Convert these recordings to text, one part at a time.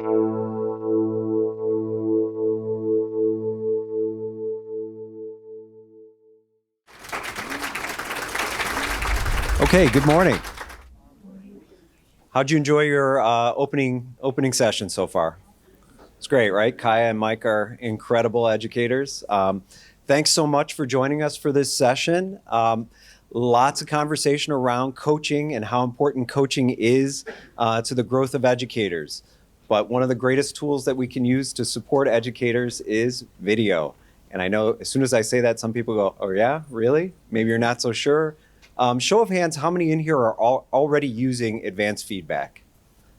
Okay, good morning. How'd you enjoy your opening session so far? It's great, right? Kaya and Mike are incredible educators. Thanks so much for joining us for this session. Lots of conversation around coaching and how important coaching is to the growth of educators. But one of the greatest tools that we can use to support educators is video. And I know as soon as I say that, some people go, oh yeah, really? Maybe you're not so sure. Show of hands, how many in here are already using ADVANCefeedback?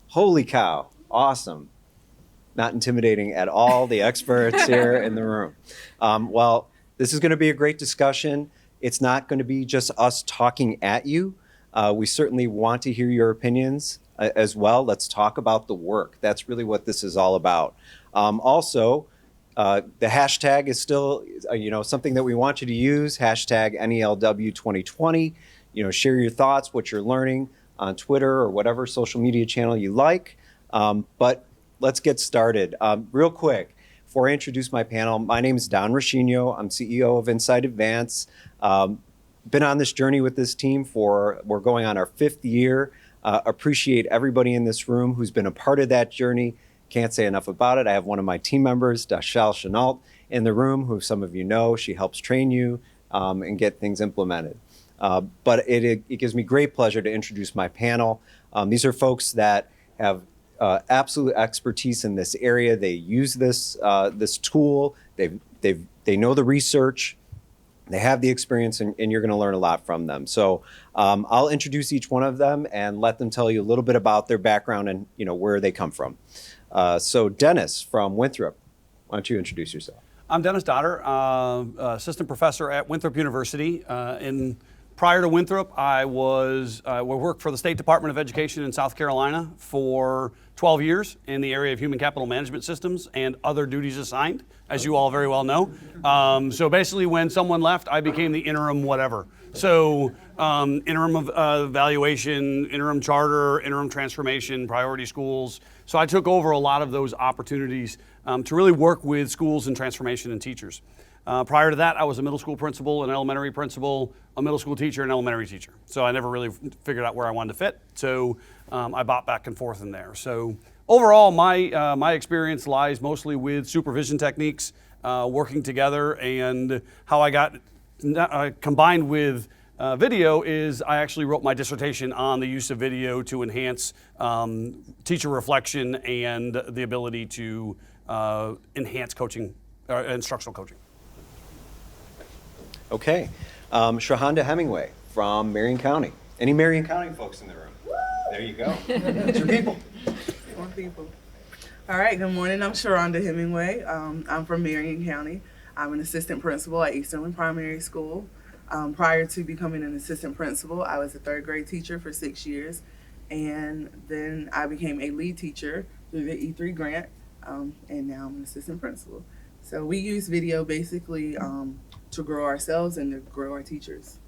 Holy cow, awesome. Not intimidating at all, the experts here in the room. Well, this is going to be a great discussion. It's not going to be just us talking at you. We certainly want to hear your opinions as well. Let's talk about the work. That's really what this is all about. Also, the hashtag is still, something that we want you to use, hashtag NELW 2020. Share your thoughts, what you're learning on Twitter or whatever social media channel you like. But let's get started. Real quick, before I introduce my panel, my name is Don Ricchino. I'm CEO of Inside Advance. Been on this journey with this team we're going on our 5th year. Appreciate everybody in this room who's been a part of that journey. Can't say enough about it. I have one of my team members, Dashal Chenault, in the room, who some of you know. She helps train you and get things implemented. But it gives me great pleasure to introduce my panel. These are folks that have absolute expertise in this area. They use this tool. They know the research. They have the experience, and you're going to learn a lot from them. So I'll introduce each one of them and let them tell you a little bit about their background and where they come from. So Dennis from Winthrop, why don't you introduce yourself? I'm Dennis Dotterer, assistant professor at Winthrop University. Prior to Winthrop, I worked for the State Department of Education in South Carolina for 12 years in the area of human capital management systems and other duties assigned, as you all very well know. So basically, when someone left, I became the interim whatever. So interim evaluation, interim charter, interim transformation, priority schools. So I took over a lot of those opportunities to really work with schools and transformation and teachers. Prior to that, I was a middle school principal, an elementary principal, a middle school teacher, an elementary teacher. So I never really figured out where I wanted to fit. So I bopped back and forth in there. So overall, my experience lies mostly with supervision techniques, working together, and how I got combined with video is I actually wrote my dissertation on the use of video to enhance teacher reflection and the ability to enhance coaching, instructional coaching. Okay. Shrhonda Hemingway from Marion County. Any Marion County folks in the room? There you go. It's your people. More people. All right, good morning. I'm Shrhonda Hemingway. I'm from Marion County. I'm an assistant principal at Easterling Primary School. Prior to becoming an assistant principal, I was a 3rd grade teacher for 6 years. And then I became a lead teacher through the E3 grant. And now I'm an assistant principal. So we use video basically to grow ourselves and to grow our teachers.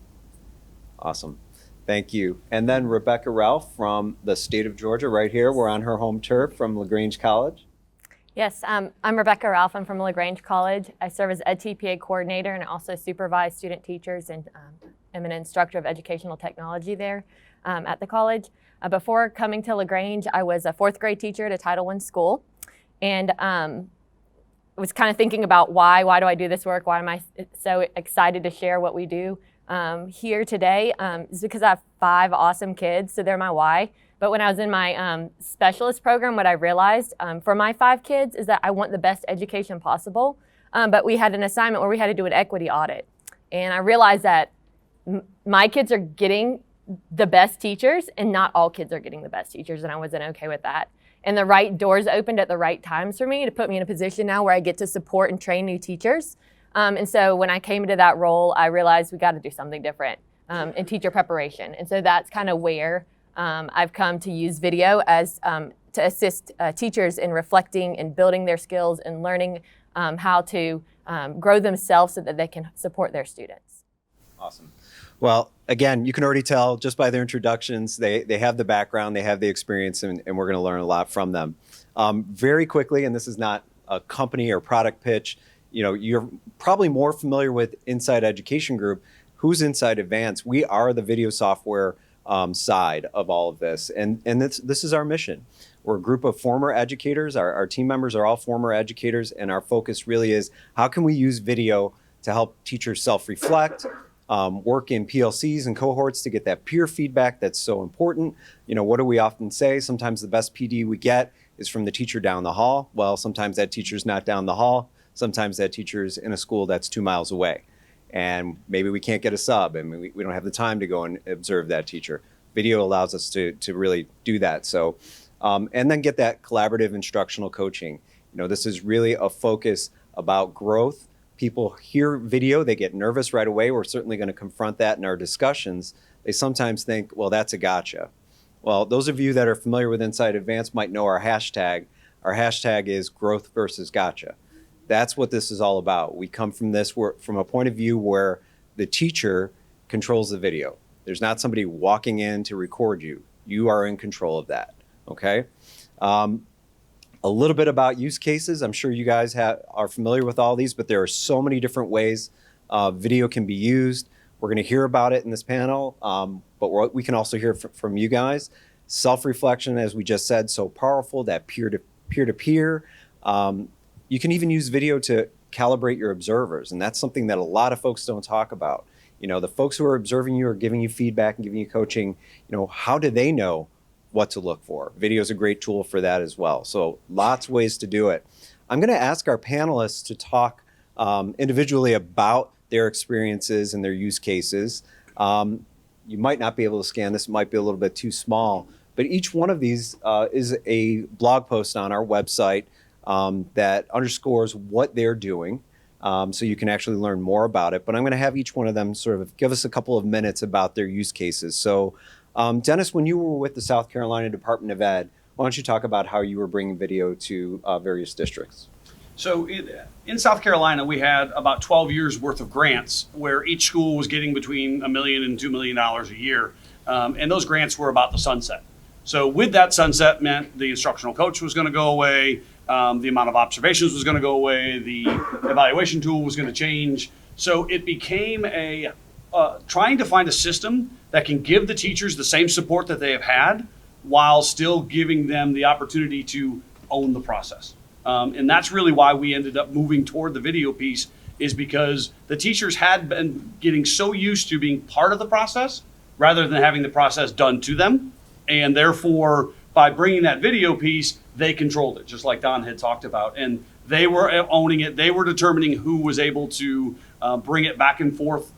Awesome. Thank you. And then Rebekah Ralph from the state of Georgia, right here. We're on her home turf from LaGrange College. Yes, I'm Rebekah Ralph. I'm from LaGrange College. I serve as edTPA coordinator and I also supervise student teachers and am an instructor of educational technology there at the college. Before coming to LaGrange, I was a 4th grade teacher at a Title I school. And was kind of thinking about why do I do this work? Why am I so excited to share what we do here today? Is because I have 5 awesome kids, so they're my why. But when I was in my specialist program, what I realized for my 5 kids is that I want the best education possible. But we had an assignment where we had to do an equity audit. And I realized that my kids are getting the best teachers and not all kids are getting the best teachers, and I wasn't okay with that. And the right doors opened at the right times for me to put me in a position now where I get to support and train new teachers. And so when I came into that role, I realized we got to do something different in teacher preparation. And so that's kind of where I've come to use video as to assist teachers in reflecting and building their skills and learning how to grow themselves so that they can support their students. Awesome. Well, again, you can already tell just by their introductions, they have the background, they have the experience, and we're going to learn a lot from them. Very quickly, and this is not a company or product pitch, you're probably more familiar with Inside Education Group. Who's Inside Advance? We are the video software side of all of this, and this is our mission. We're a group of former educators. Our team members are all former educators, and our focus really is how can we use video to help teachers self-reflect, work in PLCs and cohorts to get that peer feedback that's so important. What do we often say? Sometimes the best PD we get is from the teacher down the hall. Well, sometimes that teacher's not down the hall. Sometimes that teacher's in a school that's 2 miles away. And maybe we can't get a sub, and we don't have the time to go and observe that teacher. Video allows us to really do that. So, and then get that collaborative instructional coaching. This is really a focus about growth. People hear video, they get nervous right away. We're certainly going to confront that in our discussions. They sometimes think, well, that's a gotcha. Well, those of you that are familiar with Inside Advance might know our hashtag. Our hashtag is growth versus gotcha. That's what this is all about. We come from this from a point of view where the teacher controls the video. There's not somebody walking in to record you. You are in control of that, okay? A little bit about use cases. I'm sure you guys are familiar with all these, but there are so many different ways video can be used. We're going to hear about it in this panel, but we can also hear from you guys. Self-reflection, as we just said, so powerful, that peer-to-peer. You can even use video to calibrate your observers, and that's something that a lot of folks don't talk about. The folks who are observing you or giving you feedback and giving you coaching, how do they know what to look for? Video is a great tool for that as well. So lots of ways to do it. I'm going to ask our panelists to talk individually about their experiences and their use cases. You might not be able to scan this. It might be a little bit too small, but each one of these is a blog post on our website that underscores what they're doing. So you can actually learn more about it. But I'm going to have each one of them sort of give us a couple of minutes about their use cases. So Dennis, when you were with the South Carolina Department of Ed, why don't you talk about how you were bringing video to various districts? So in South Carolina, we had about 12 years worth of grants where each school was getting between $1 million and $2 million a year. And those grants were about to sunset. So with that sunset meant the instructional coach was going to go away, the amount of observations was going to go away, the evaluation tool was going to change. So it became trying to find a system that can give the teachers the same support that they have had while still giving them the opportunity to own the process. And that's really why we ended up moving toward the video piece, is because the teachers had been getting so used to being part of the process rather than having the process done to them. And therefore, by bringing that video piece, they controlled it, just like Don had talked about. And they were owning it. They were determining who was able to bring it back and forth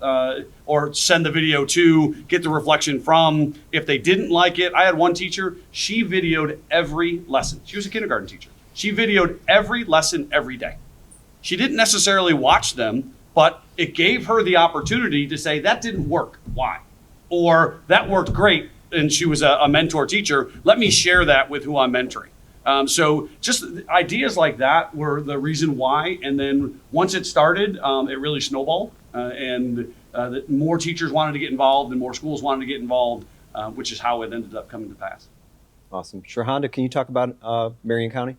or send the video to, get the reflection from. If they didn't like it, I had one teacher, she videoed every lesson. She was a kindergarten teacher. She videoed every lesson every day. She didn't necessarily watch them, but it gave her the opportunity to say, that didn't work. Why? Or that worked great. And she was a mentor teacher. Let me share that with who I'm mentoring. So just ideas like that were the reason why. And then once it started, it really snowballed. And more teachers wanted to get involved and more schools wanted to get involved, which is how it ended up coming to pass. Awesome. Shrhonda, can you talk about Marion County?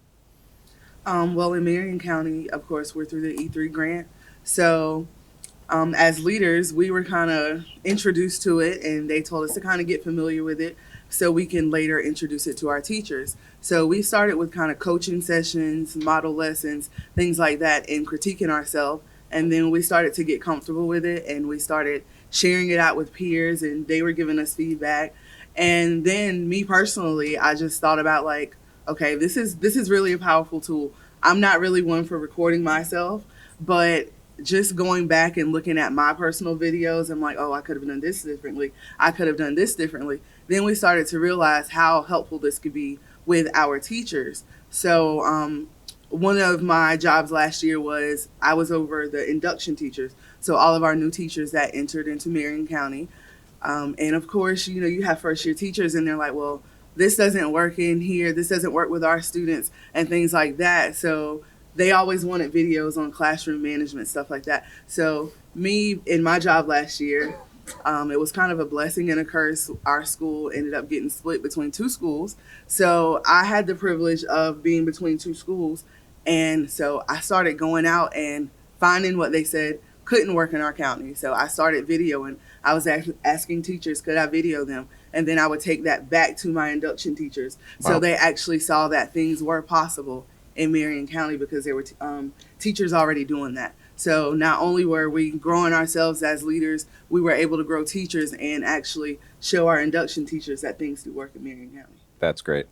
Well, in Marion County, of course, we're through the E3 grant. So as leaders, we were kind of introduced to it, and they told us to kind of get familiar with it so we can later introduce it to our teachers. So we started with kind of coaching sessions, model lessons, things like that, and critiquing ourselves. And then we started to get comfortable with it, and we started sharing it out with peers, and they were giving us feedback. And then me personally, I just thought about like, okay, this is really a powerful tool. I'm not really one for recording myself, but just going back and looking at my personal videos, I'm like, oh, I could have done this differently. I could have done this differently. Then we started to realize how helpful this could be with our teachers. So one of my jobs last year was I was over the induction teachers. So all of our new teachers that entered into Marion County. And of course, you have first year teachers and they're like, well, this doesn't work in here. This doesn't work with our students and things like that. So they always wanted videos on classroom management, stuff like that. So me, in my job last year, It was kind of a blessing and a curse. Our school ended up getting split between two schools. So I had the privilege of being between two schools. And so I started going out and finding what they said couldn't work in our county. So I started videoing. I was asking teachers, could I video them? And then I would take that back to my induction teachers. Wow. So they actually saw that things were possible in Marion County because there were teachers already doing that. So not only were we growing ourselves as leaders, we were able to grow teachers and actually show our induction teachers that things do work in Marion County. That's great.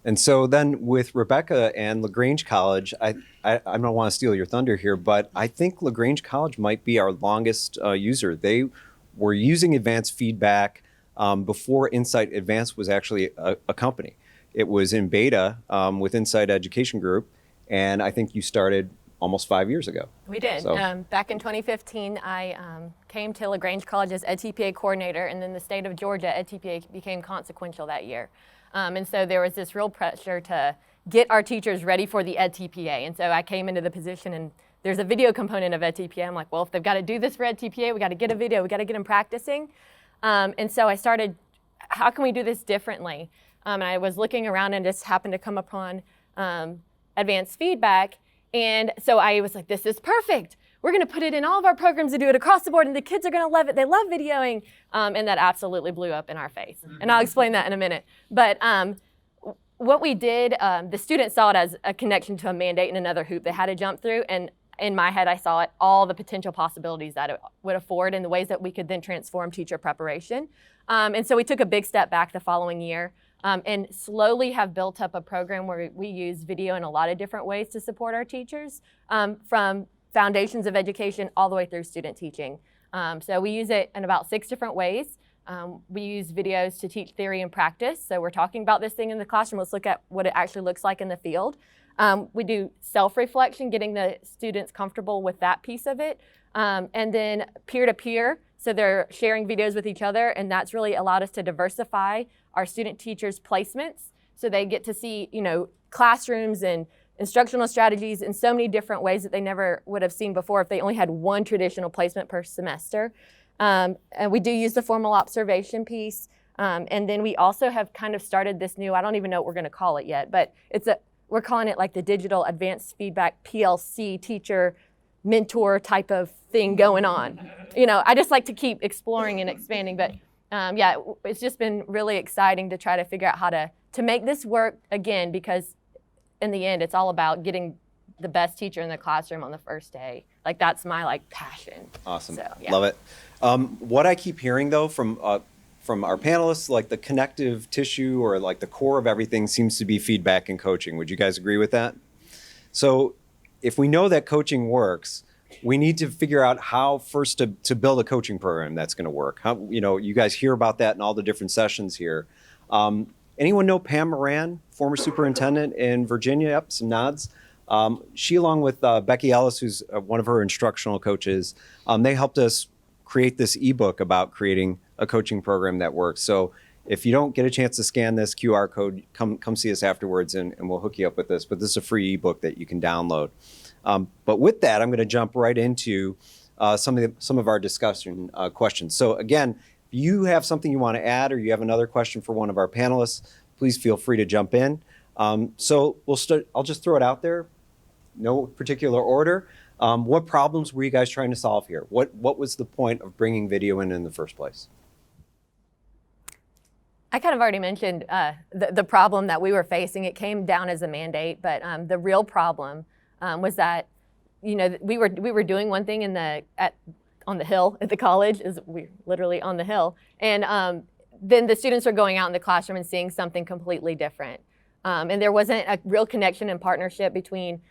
And so then with Rebekah and LaGrange College, I don't want to steal your thunder here, but I think LaGrange College might be our longest user. They were using ADVANCefeedback before Insight Advance was actually a company. It was in beta with Insight Education Group, and I think you started almost 5 years ago. We did. So. Back in 2015, I came to LaGrange College as edTPA coordinator, and then the state of Georgia, edTPA became consequential that year. And so there was this real pressure to get our teachers ready for the edTPA. And so I came into the position, and there's a video component of edTPA. I'm like, well, if they've got to do this for edTPA, we got to get a video, we got to get them practicing. And so I started, how can we do this differently? And I was looking around and just happened to come upon ADVANCefeedback. And so I was like, this is perfect. We're going to put it in all of our programs and do it across the board, and the kids are going to love it. They love videoing. And that absolutely blew up in our face. And I'll explain that in a minute. But what we did, the students saw it as a connection to a mandate and another hoop they had to jump through. And in my head, I saw it, all the potential possibilities that it would afford and the ways that we could then transform teacher preparation. And so we took a big step back the following year. And slowly have built up a program where we use video in a lot of different ways to support our teachers, from foundations of education all the way through student teaching. So we use it in about 6 different ways. We use videos to teach theory and practice. So we're talking about this thing in the classroom. Let's look at what it actually looks like in the field. We do self-reflection, getting the students comfortable with that piece of it. And then peer-to-peer. So they're sharing videos with each other, and that's really allowed us to diversify our student teachers' placements. So they get to see, classrooms and instructional strategies in so many different ways that they never would have seen before if they only had one traditional placement per semester. And we do use the formal observation piece. And then we also have kind of started this new, I don't even know what we're going to call it yet, but we're calling it like the digital ADVANCefeedback PLC teacher mentor type of thing going on. I just like to keep exploring and expanding, but it's just been really exciting to try to figure out how to make this work again, because in the end, it's all about getting the best teacher in the classroom on the first day. Like, that's my passion. Awesome. So, yeah. Love it. What I keep hearing though from our panelists, like the connective tissue or like the core of everything seems to be feedback and coaching. Would you guys agree with that? So if we know that coaching works, we need to figure out how first to build a coaching program that's going to work. How, you guys hear about that in all the different sessions here. Anyone know Pam Moran, former superintendent in Virginia? Yep, some nods. She, along with Becky Ellis, who's one of her instructional coaches, they helped us create this ebook about creating a coaching program that works. So if you don't get a chance to scan this QR code, come see us afterwards and we'll hook you up with this. But this is a free ebook that you can download. But with that, I'm going to jump right into some of our discussion questions. So again, if you have something you want to add or you have another question for one of our panelists, please feel free to jump in. So we'll start. I'll just throw it out there. No particular order. What problems were you guys trying to solve here? What was the point of bringing video in the first place? I kind of already mentioned the problem that we were facing. It came down as a mandate, but the real problem was that we were doing one thing on the hill at the college, we're literally on the hill, and then the students were going out in the classroom and seeing something completely different, and there wasn't a real connection and partnership between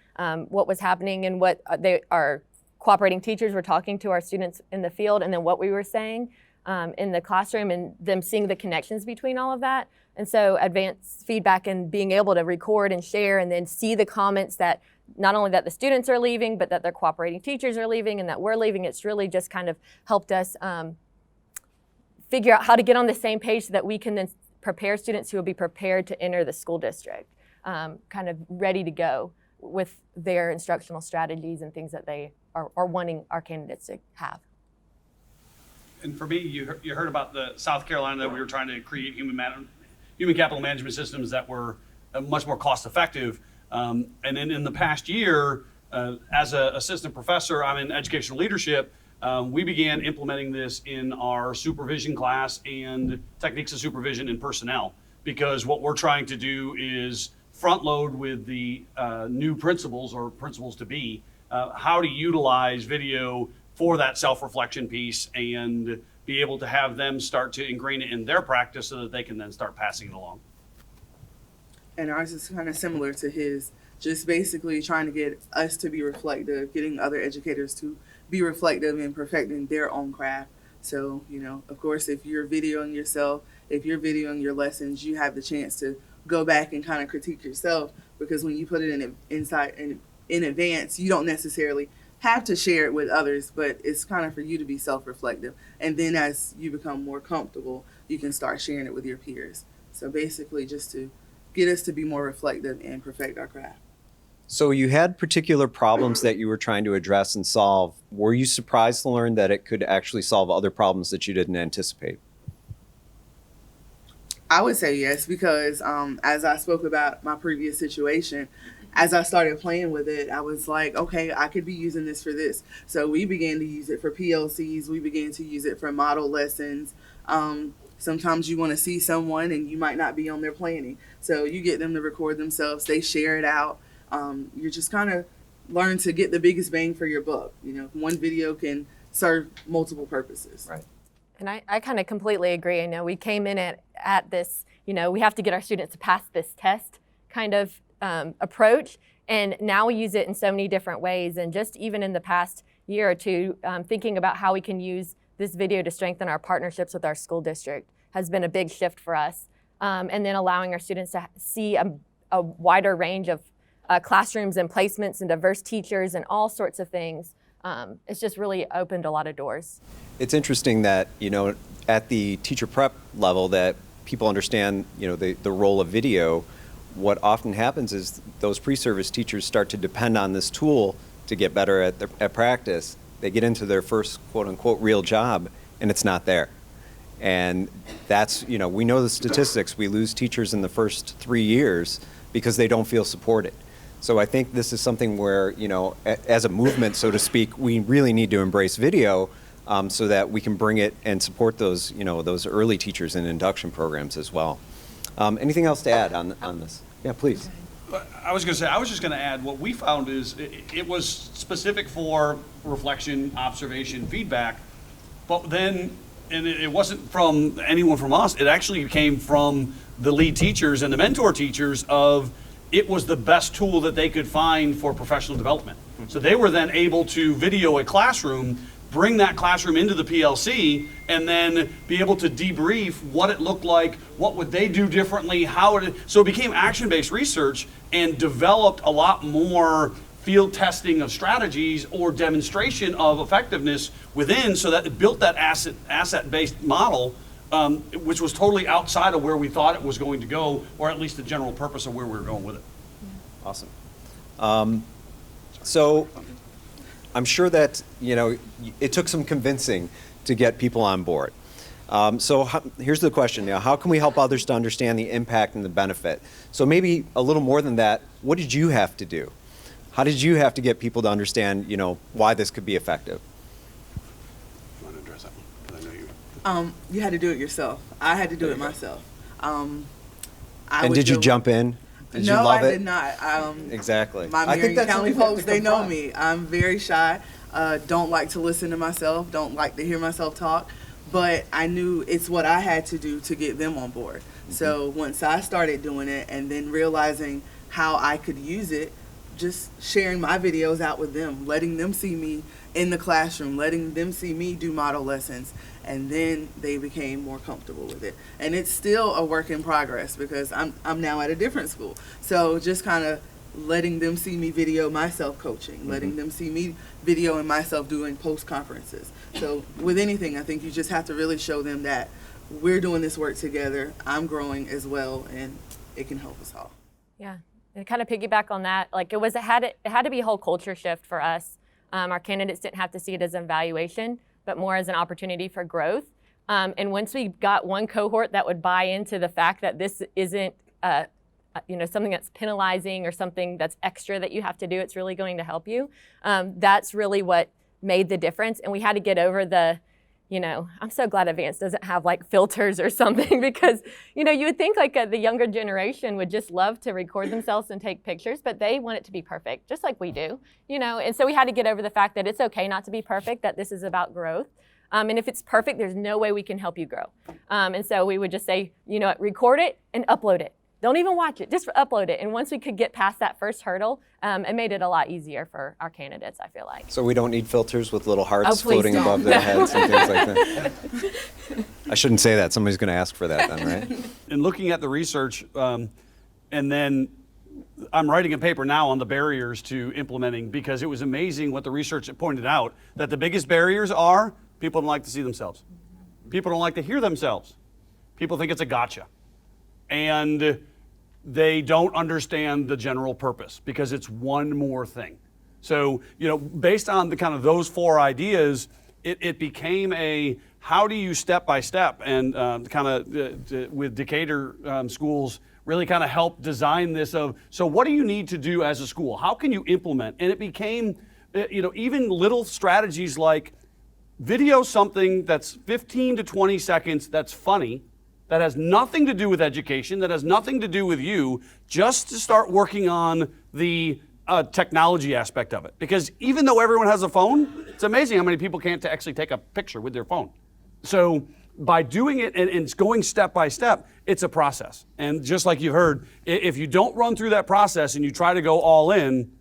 what was happening and what our cooperating teachers were talking to our students in the field, and then what we were saying in the classroom, and them seeing the connections between all of that. And so ADVANCefeedback and being able to record and share and then see the comments that not only that the students are leaving, but that their cooperating teachers are leaving and that we're leaving, it's really just kind of helped us figure out how to get on the same page so that we can then prepare students who will be prepared to enter the school district, kind of ready to go with their instructional strategies and things that they are wanting our candidates to have. And for me, you heard about the South Carolina that we were trying to create human capital management systems that were much more cost effective. And then in the past year, as an assistant professor, I'm in educational leadership. We began implementing this in our supervision class and techniques of supervision and personnel, because what we're trying to do is front load with the new principals or principals to be, how to utilize video for that self-reflection piece and be able to have them start to ingrain it in their practice so that they can then start passing it along. And ours is kind of similar to his, just basically trying to get us to be reflective, getting other educators to be reflective and perfecting their own craft. So, you know, of course, if you're videoing yourself, if you're videoing your lessons, you have the chance to go back and kind of critique yourself, because when you put it in advance, you don't necessarily have to share it with others, but it's kind of for you to be self-reflective. And then as you become more comfortable, you can start sharing it with your peers. So basically just to get us to be more reflective and perfect our craft. So you had particular problems that you were trying to address and solve. Were you surprised to learn that it could actually solve other problems that you didn't anticipate? I would say yes, because as I spoke about my previous situation, as I started playing with it, I was like, okay, I could be using this for this. So we began to use it for PLCs. We began to use it for model lessons. Sometimes you want to see someone and you might not be on their planning. So you get them to record themselves. They share it out. You're just kind of learn to get the biggest bang for your buck. You know, one video can serve multiple purposes. Right. And I kind of completely agree. I know we came in at this, you know, we have to get our students to pass this test kind of approach. And now we use it in so many different ways. And just even in the past year or two, thinking about how we can use this video to strengthen our partnerships with our school district has been a big shift for us. And then allowing our students to see a wider range of classrooms and placements and diverse teachers and all sorts of things. It's just really opened a lot of doors. It's interesting that, you know, at the teacher prep level that people understand, you know, the role of video. What often happens is those pre-service teachers start to depend on this tool to get better at practice. They get into their first quote unquote real job and it's not there. And that's, you know, we know the statistics. We lose teachers in the first 3 years because they don't feel supported. So I think this is something where, you know, as a movement, so to speak, we really need to embrace video so that we can bring it and support those, you know, those early teachers in induction programs as well. Anything else to add on this? Yeah, please. I was just going to add, what we found is it was specific for reflection, observation, feedback, but then, and it wasn't from anyone from us, it actually came from the lead teachers and the mentor teachers of it was the best tool that they could find for professional development. So they were then able to video a classroom, bring that classroom into the PLC, and then be able to debrief what it looked like, what would they do differently, so it became action-based research and developed a lot more field testing of strategies or demonstration of effectiveness within, so that it built that asset-based model, which was totally outside of where we thought it was going to go, or at least the general purpose of where we were going with it. Awesome. So I'm sure that, you know, it took some convincing to get people on board. Here's the question, you know, how can we help others to understand the impact and the benefit? So maybe a little more than that, what did you have to do? How did you have to get people to understand, you know, why this could be effective? You want to address that one? 'Cause I know you. You had to do it yourself. I had to do it myself. Did you jump in? Did you love it? I did not. Exactly. My Marion County folks, they know me. I'm very shy. Don't like to listen to myself. Don't like to hear myself talk. But I knew it's what I had to do to get them on board. Mm-hmm. So once I started doing it and then realizing how I could use it, just sharing my videos out with them, letting them see me in the classroom, letting them see me do model lessons, and then they became more comfortable with it. And it's still a work in progress because I'm now at a different school. So just kind of letting them see me video myself coaching, letting them see me videoing myself doing post conferences. So with anything, I think you just have to really show them that we're doing this work together, I'm growing as well, and it can help us all. Yeah, and kind of piggyback on that, like it had to be a whole culture shift for us. Our candidates didn't have to see it as an evaluation, but more as an opportunity for growth. And once we got one cohort that would buy into the fact that this isn't something that's penalizing or something that's extra that you have to do, it's really going to help you. That's really what made the difference. And we had to get over the, I'm so glad Advance doesn't have like filters or something, because, you would think like the younger generation would just love to record themselves and take pictures, but they want it to be perfect, just like we do, And so we had to get over the fact that it's okay not to be perfect, that this is about growth. And if it's perfect, there's no way we can help you grow. And so we would just say, record it and upload it. Don't even watch it, just upload it. And once we could get past that first hurdle, it made it a lot easier for our candidates, I feel like. So we don't need filters with little hearts please floating don't. above their heads and things like that. I shouldn't say that. Somebody's going to ask for that then, right? In looking at the research, and then I'm writing a paper now on the barriers to implementing, because it was amazing what the research pointed out, that the biggest barriers are people don't like to see themselves. People don't like to hear themselves. People think it's a gotcha. And they don't understand the general purpose, because it's one more thing. So, based on the kind of those 4 ideas, it became a how do you step by step, and with Decatur schools really kind of helped design this of, so what do you need to do as a school? How can you implement? And it became, even little strategies like video something that's 15 to 20 seconds that's funny, that has nothing to do with education, that has nothing to do with you, just to start working on the technology aspect of it. Because even though everyone has a phone, it's amazing how many people can't actually take a picture with their phone. So by doing it and going step by step, it's a process. And just like you heard, if you don't run through that process and you try to go all in,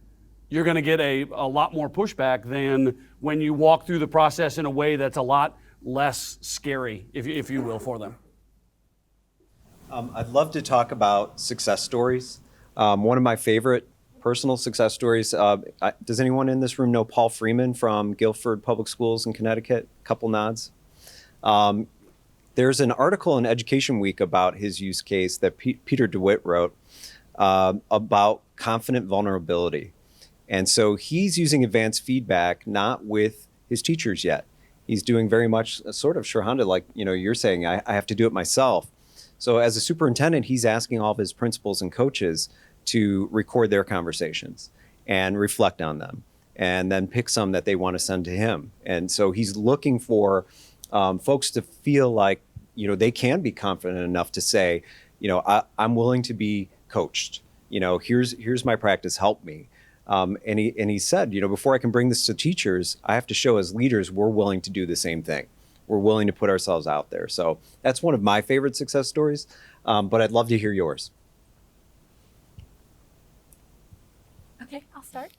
you're going to get a lot more pushback than when you walk through the process in a way that's a lot less scary, if you will, for them. I'd love to talk about success stories. One of my favorite personal success stories, does anyone in this room know Paul Freeman from Guilford Public Schools in Connecticut? Couple nods. There's an article in Education Week about his use case that Peter DeWitt wrote about confident vulnerability. And so he's using advanced feedback not with his teachers yet. He's doing very much sort of Shrhonda, like you're saying, I have to do it myself. So as a superintendent, he's asking all of his principals and coaches to record their conversations and reflect on them, and then pick some that they want to send to him. And so he's looking for folks to feel like, they can be confident enough to say, I'm willing to be coached. Here's my practice, help me. And he said, before I can bring this to teachers, I have to show as leaders we're willing to do the same thing. We're willing to put ourselves out there. So that's one of my favorite success stories, but I'd love to hear yours. Okay, I'll start.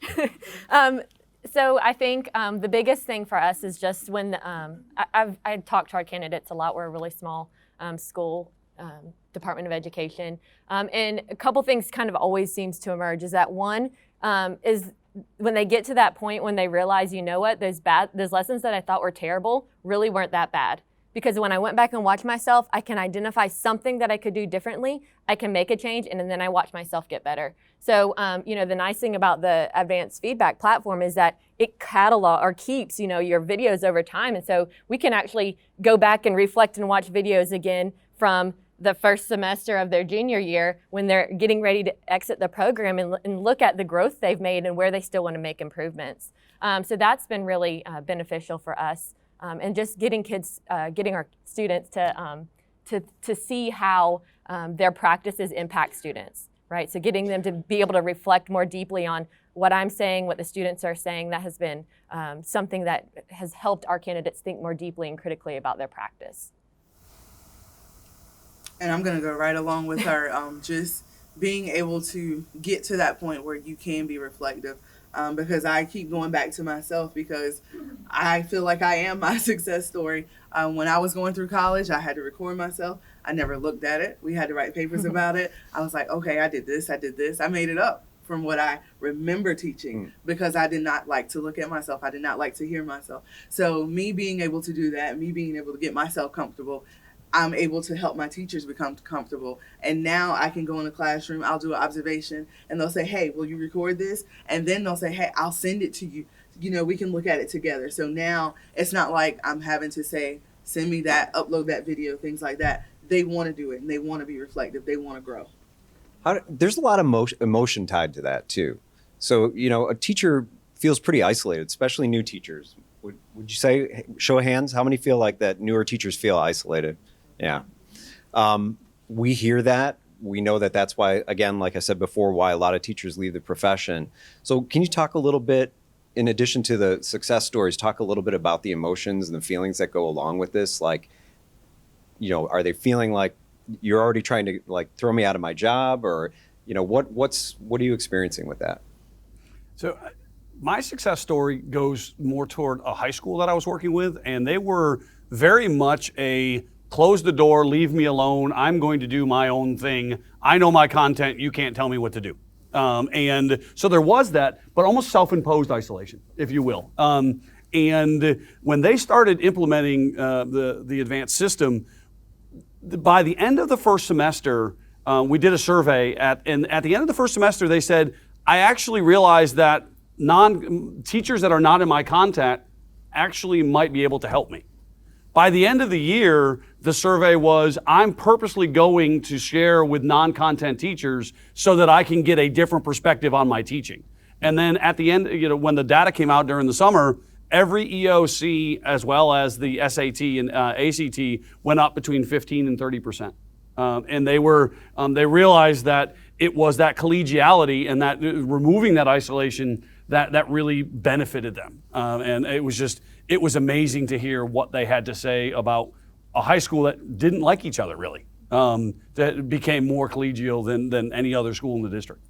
So I think the biggest thing for us is just when I talk to our candidates a lot. We're a really small school, Department of Education, and a couple things kind of always seems to emerge is that one is when they get to that point when they realize, those lessons that I thought were terrible really weren't that bad. Because when I went back and watched myself, I can identify something that I could do differently. I can make a change, and then I watch myself get better. So, the nice thing about the advanced feedback platform is that it keeps, your videos over time. And so we can actually go back and reflect and watch videos again from the first semester of their junior year when they're getting ready to exit the program and look at the growth they've made and where they still want to make improvements. So that's been really beneficial for us. And just getting our students to see how their practices impact students, right? So getting them to be able to reflect more deeply on what I'm saying, what the students are saying, that has been something that has helped our candidates think more deeply and critically about their practice. And I'm going to go right along with her, just being able to get to that point where you can be reflective. Because I keep going back to myself because I feel like I am my success story. When I was going through college, I had to record myself. I never looked at it. We had to write papers about it. I was like, okay, I did this. I made it up from what I remember teaching because I did not like to look at myself. I did not like to hear myself. So me being able to do that, me being able to get myself comfortable, I'm able to help my teachers become comfortable. And now I can go in the classroom, I'll do an observation, and they'll say, hey, will you record this? And then they'll say, hey, I'll send it to you. You know, we can look at it together. So now it's not like I'm having to say, send me that, upload that video, things like that. They want to do it, and they want to be reflective. They want to grow. There's a lot of emotion tied to that too. So, you know, a teacher feels pretty isolated, especially new teachers. Would you say, show of hands, how many feel like that newer teachers feel isolated? Yeah. We hear that. We know that that's why, again, like I said before, why a lot of teachers leave the profession. So can you talk a little bit, in addition to the success stories, talk a little bit about the emotions and the feelings that go along with this? Like, you know, are they feeling like you're already trying to like throw me out of my job, or, you know, what are you experiencing with that? So my success story goes more toward a high school that I was working with, and they were very much a close the door, leave me alone, I'm going to do my own thing, I know my content, you can't tell me what to do. And so there was that, but almost self-imposed isolation, if you will. And when they started implementing the advanced system, by the end of the first semester, we did a survey, and at the end of the first semester, they said, I actually realized that teachers that are not in my content actually might be able to help me. By the end of the year, the survey was, I'm purposely going to share with non-content teachers so that I can get a different perspective on my teaching. And then at the end, you know, when the data came out during the summer, every EOC as well as the SAT and ACT went up between 15 and 30%. And they realized that it was that collegiality and that removing that isolation that really benefited them. And it was amazing to hear what they had to say about a high school that didn't like each other really, that became more collegial than any other school in the district.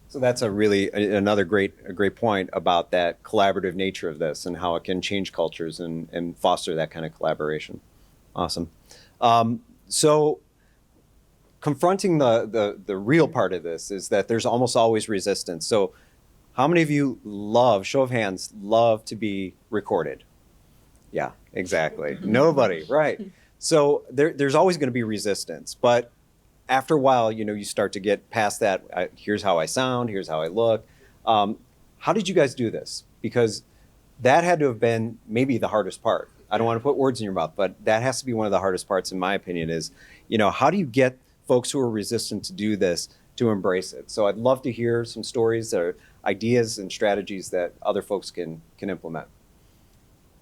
So that's another great point about that collaborative nature of this and how it can change cultures and foster that kind of collaboration. Awesome. So confronting the real part of this is that there's almost always resistance. So how many of you show of hands, love to be recorded? Yeah, exactly. Nobody, right. So there's always going to be resistance, but after a while, you know, you start to get past that. Here's how I sound, here's how I look. How did you guys do this? Because that had to have been maybe the hardest part. I don't want to put words in your mouth, but that has to be one of the hardest parts, in my opinion, is, you know, how do you get folks who are resistant to do this to embrace it? So I'd love to hear some stories or ideas and strategies that other folks can implement.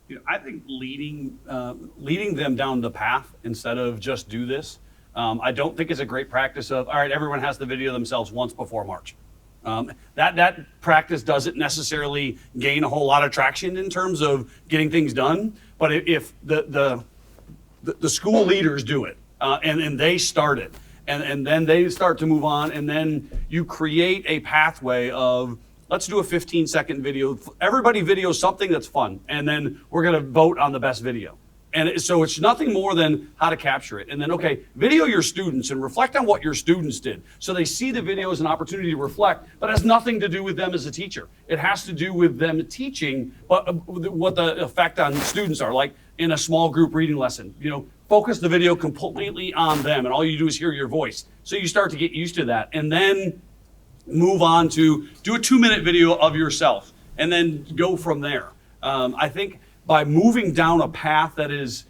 You know, I think leading them down the path instead of just do this, I don't think it's a great practice of, all right, everyone has to video themselves once before March. That practice doesn't necessarily gain a whole lot of traction in terms of getting things done. But if the school leaders do it and they start it, and then they start to move on, and then you create a pathway of, let's do a 15-second video. Everybody videos something that's fun, and then we're going to vote on the best video. And so it's nothing more than how to capture it. And then, okay, video your students and reflect on what your students did. So they see the video as an opportunity to reflect, but it has nothing to do with them as a teacher. It has to do with them teaching, but what the effect on students are. Like in a small group reading lesson, you know, focus the video completely on them, and all you do is hear your voice. So you start to get used to that. And then move on to do a 2-minute video of yourself, and then go from there. I think by moving down a path that is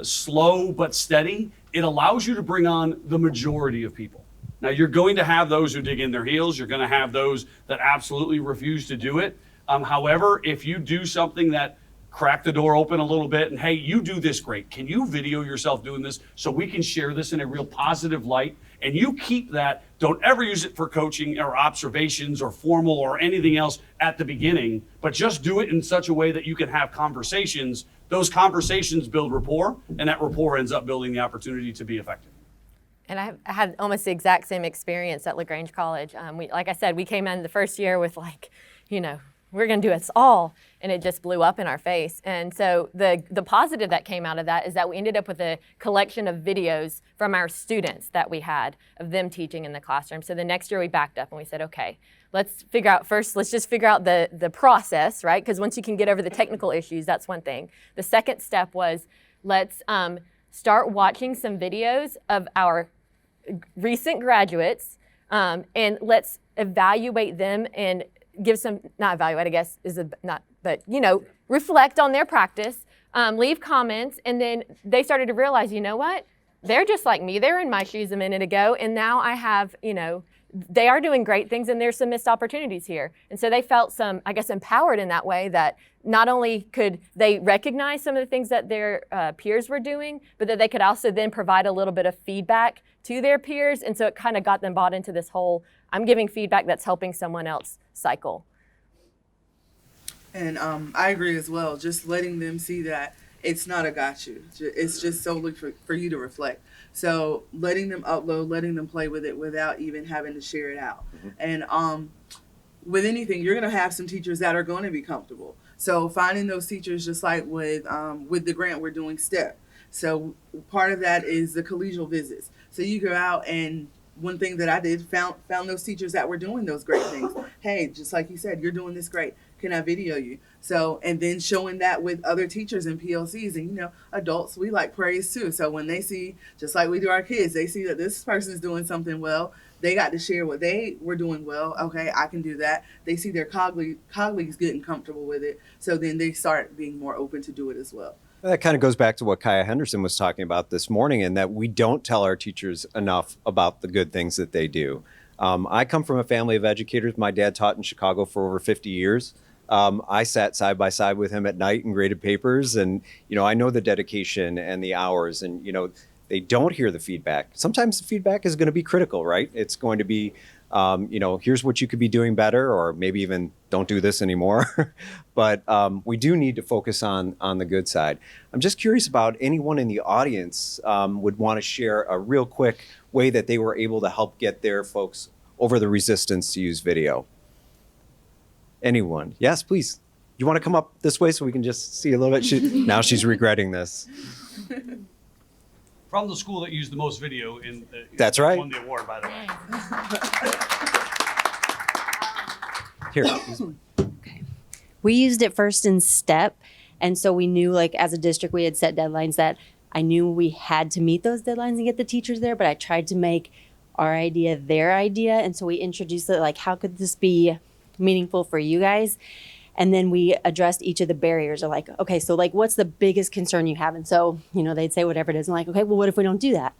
slow but steady, it allows you to bring on the majority of people. Now, you're going to have those who dig in their heels. You're going to have those that absolutely refuse to do it. However, if you do something that crack the door open a little bit and, hey, you do this great. Can you video yourself doing this so we can share this in a real positive light? And you keep that. Don't ever use it for coaching or observations or formal or anything else at the beginning, but just do it in such a way that you can have conversations. Those conversations build rapport, and that rapport ends up building the opportunity to be effective. And I had almost the exact same experience at LaGrange College. Like I said, we came in the first year with like, you know, we're going to do this all, and it just blew up in our face. And so the positive that came out of that is that we ended up with a collection of videos from our students that we had of them teaching in the classroom. So the next year we backed up and we said, okay, let's just figure out the process, right? Because once you can get over the technical issues, that's one thing. The second step was let's start watching some videos of our recent graduates, and let's evaluate them and give some, not evaluate, I guess, but reflect on their practice, leave comments, and then they started to realize, you know what? They're just like me. They're in my shoes a minute ago, and now I have, they are doing great things, and there's some missed opportunities here. And so they felt empowered in that way, that not only could they recognize some of the things that their peers were doing, but that they could also then provide a little bit of feedback to their peers. And so it kind of got them bought into this whole, I'm giving feedback that's helping someone else cycle. And I agree as well. Just letting them see that it's not a got you. It's just solely for you to reflect. So letting them upload, letting them play with it without even having to share it out. And with anything, you're going to have some teachers that are going to be comfortable. So finding those teachers, just like with the grant, we're doing STEP. So part of that is the collegial visits. So you go out, and one thing that I did, found those teachers that were doing those great things. Hey, just like you said, you're doing this great. Can I video you? So, and then showing that with other teachers and PLCs, and adults, we like praise too. So when they see, just like we do our kids, they see that this person's doing something well, they got to share what they were doing well. Okay, I can do that. They see their colleagues getting comfortable with it. So then they start being more open to do it as well. That kind of goes back to what Kaya Henderson was talking about this morning, and that we don't tell our teachers enough about the good things that they do. I come from a family of educators. My dad taught in Chicago for over 50 years. I sat side by side with him at night and graded papers, and I know the dedication and the hours, and they don't hear the feedback. Sometimes the feedback is going to be critical, right? It's going to be, here's what you could be doing better, or maybe even don't do this anymore. But we do need to focus on the good side. I'm just curious about anyone in the audience would want to share a real quick way that they were able to help get their folks over the resistance to use video. Anyone? Yes, please. You want to come up this way so we can just see a little bit? Now she's regretting this. From the school that used the most video That's right. Won the award, by the way. Here. Okay. We used it first in STEP, and so we knew, as a district, we had set deadlines that I knew we had to meet those deadlines and get the teachers there, but I tried to make our idea their idea, and so we introduced it, how could this be meaningful for you guys? And then we addressed each of the barriers of okay, so what's the biggest concern you have? And so, they'd say whatever it is. And okay, well, what if we don't do that?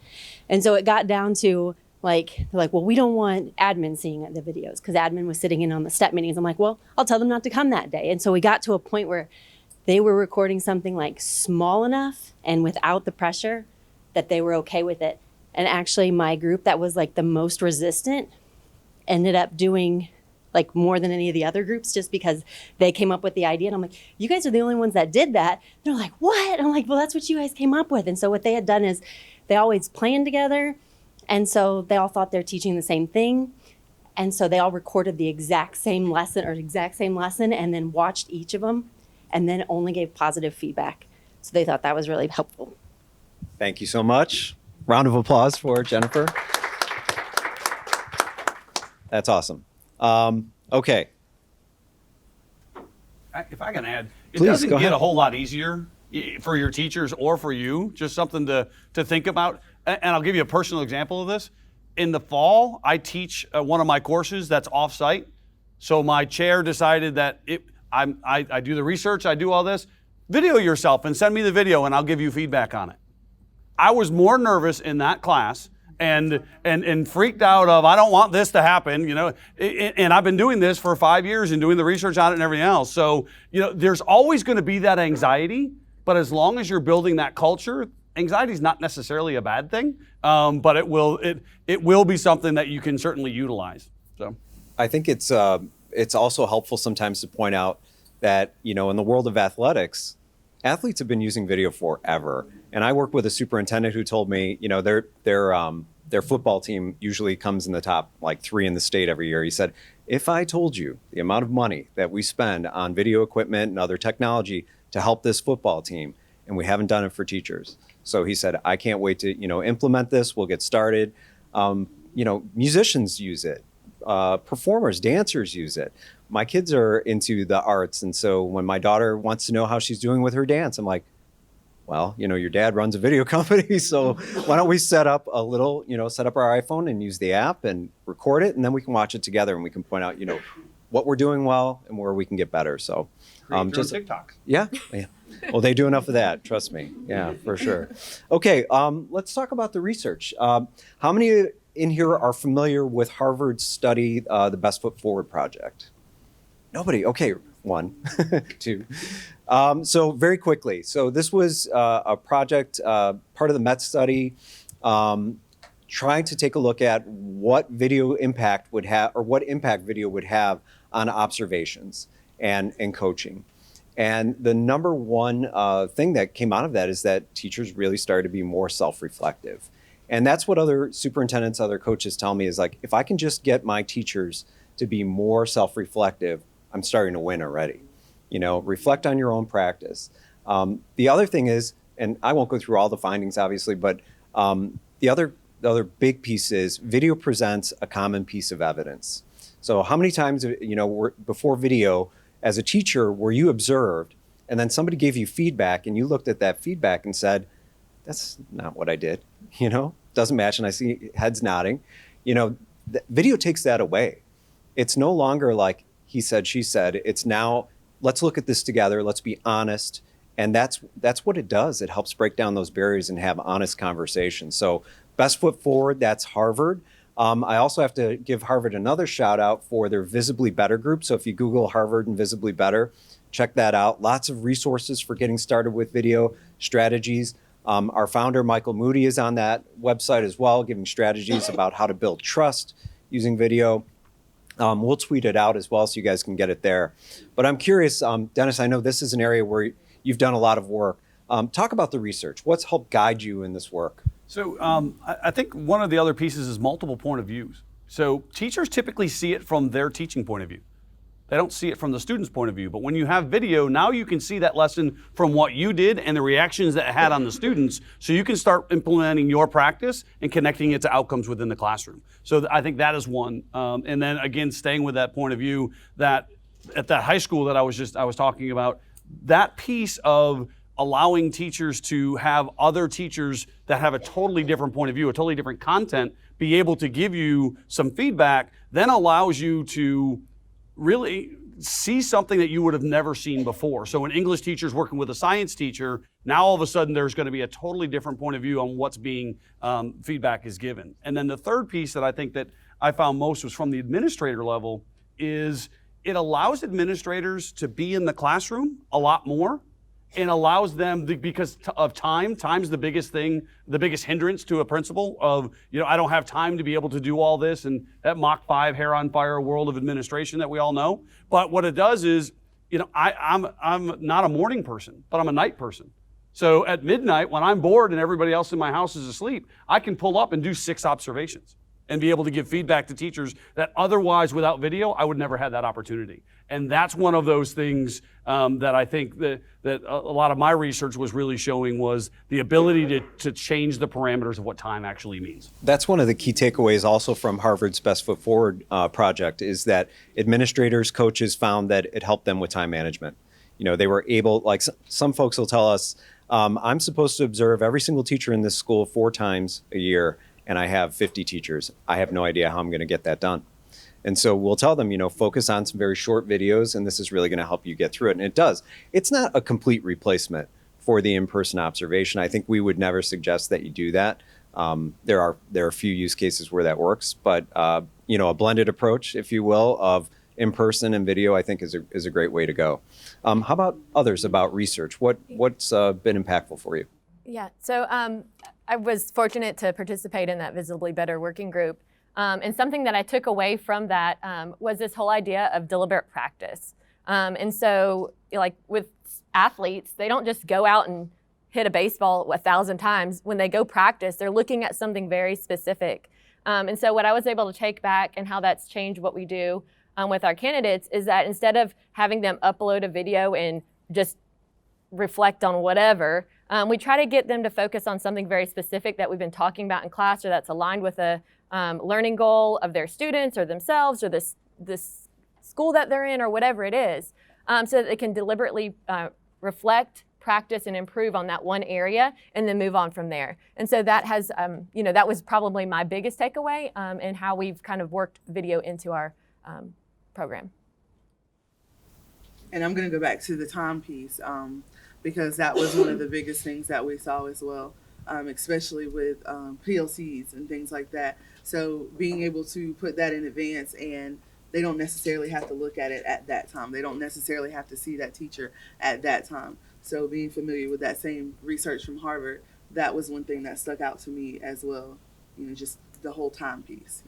And so it got down to well, we don't want admin seeing the videos, because admin was sitting in on the STEP meetings. I'm well, I'll tell them not to come that day. And so we got to a point where they were recording something small enough and without the pressure that they were okay with it. And actually my group that was the most resistant ended up doing more than any of the other groups, just because they came up with the idea. And I'm you guys are the only ones that did that. They're what? I'm well, that's what you guys came up with. And so what they had done is they always planned together. And so they all thought they're teaching the same thing. And so they all recorded the exact same lesson and then watched each of them and then only gave positive feedback. So they thought that was really helpful. Thank you so much. Round of applause for Jennifer. That's awesome. Okay. If I can add, it Please, doesn't go get ahead. a whole lot easier for your teachers or for you, just something to think about. And I'll give you a personal example of this. In the fall, I teach one of my courses that's off-site. So my chair decided that I do the research, I do all this. Video yourself and send me the video and I'll give you feedback on it. I was more nervous in that class and freaked out of, I don't want this to happen, and I've been doing this for 5 years and doing the research on it and everything else. So, there's always going to be that anxiety, but as long as you're building that culture, anxiety is not necessarily a bad thing, but it will be something that you can certainly utilize. So, I think it's also helpful sometimes to point out that, in the world of athletics, athletes have been using video forever. And I work with a superintendent who told me, their football team usually comes in the top 3 in the state every year. He said, if I told you the amount of money that we spend on video equipment and other technology to help this football team, and we haven't done it for teachers. So he said, I can't wait to, implement this. We'll get started. Musicians use it. Performers, dancers use it. My kids are into the arts. And so when my daughter wants to know how she's doing with her dance, I'm Well, your dad runs a video company, so why don't we set up a little, set up our iPhone and use the app and record it, and then we can watch it together and we can point out, what we're doing well and where we can get better. So Just TikTok. Yeah. Well, they do enough of that, trust me. Yeah, for sure. Okay, let's talk about the research. How many in here are familiar with Harvard's study, the Best Foot Forward project? Nobody. Okay, one, two. So very quickly. So this was a project, part of the Met study, trying to take a look at what video impact would have, or what impact video would have on observations and coaching. And the number one thing that came out of that is that teachers really started to be more self-reflective. And that's what other superintendents, other coaches tell me is like, if I can just get my teachers to be more self-reflective, I'm starting to win already. Reflect on your own practice. The other thing is, and I won't go through all the findings obviously, but the other big piece is video presents a common piece of evidence. So how many times, before video, as a teacher, were you observed and then somebody gave you feedback and you looked at that feedback and said, that's not what I did, doesn't match, and I see heads nodding. Video takes that away. It's no longer like he said, she said. It's now, let's look at this together, let's be honest. And that's what it does. It helps break down those barriers and have honest conversations. So Best Foot Forward, that's Harvard. I also have to give Harvard another shout out for their Visibly Better group. So if you Google Harvard and Visibly Better, check that out. Lots of resources for getting started with video strategies. Our founder, Michael Moody, is on that website as well, giving strategies about how to build trust using video. We'll tweet it out as well so you guys can get it there. But I'm curious, Dennis, I know this is an area where you've done a lot of work. Talk about the research. What's helped guide you in this work? So I think one of the other pieces is multiple point of views. So teachers typically see it from their teaching point of view. They don't see it from the student's point of view. But when you have video, now you can see that lesson from what you did and the reactions that it had on the students, so you can start implementing your practice and connecting it to outcomes within the classroom. So I think that is one. And then again, staying with that point of view, that at that high school that I was talking about, that piece of allowing teachers to have other teachers that have a totally different point of view, a totally different content, be able to give you some feedback, then allows you to really see something that you would have never seen before. So an English teacher is working with a science teacher, now all of a sudden there's going to be a totally different point of view on what's being, feedback is given. And then the third piece that I think that I found most was from the administrator level is it allows administrators to be in the classroom a lot more, and allows them, because of time's the biggest thing, the biggest hindrance to a principal of, I don't have time to be able to do all this, and that Mach 5 hair on fire world of administration that we all know. But what it does is, I'm not a morning person, but I'm a night person. So at midnight, when I'm bored and everybody else in my house is asleep, I can pull up and do 6 observations and be able to give feedback to teachers that otherwise without video, I would never have that opportunity. And that's one of those things that I think that a lot of my research was really showing was the ability to change the parameters of what time actually means. That's one of the key takeaways also from Harvard's Best Foot Forward project is that administrators, coaches found that it helped them with time management. They were able, like some folks will tell us, I'm supposed to observe every single teacher in this school 4 times a year, and I have 50 teachers. I have no idea how I'm going to get that done. And so we'll tell them, focus on some very short videos, and this is really going to help you get through it. And it does. It's not a complete replacement for the in-person observation. I think we would never suggest that you do that. There are a few use cases where that works, but a blended approach, if you will, of in-person and video, I think is a great way to go. How about others about research? What's been impactful for you? Yeah, so I was fortunate to participate in that Visibly Better working group. And something that I took away from that was this whole idea of deliberate practice. And so like with athletes, they don't just go out and hit a baseball 1,000 times. When they go practice, they're looking at something very specific. And so what I was able to take back and how that's changed what we do with our candidates is that instead of having them upload a video and just reflect on whatever, we try to get them to focus on something very specific that we've been talking about in class or that's aligned with a learning goal of their students or themselves or this school that they're in or whatever it is, so that they can deliberately reflect, practice and improve on that one area and then move on from there. And so that has, that was probably my biggest takeaway in how we've kind of worked video into our program. And I'm going to go back to the time piece because that was one of the biggest things that we saw as well, especially with PLCs and things like that. So being able to put that in advance, and they don't necessarily have to look at it at that time. They don't necessarily have to see that teacher at that time. So being familiar with that same research from Harvard, that was one thing that stuck out to me as well. Just the whole time piece.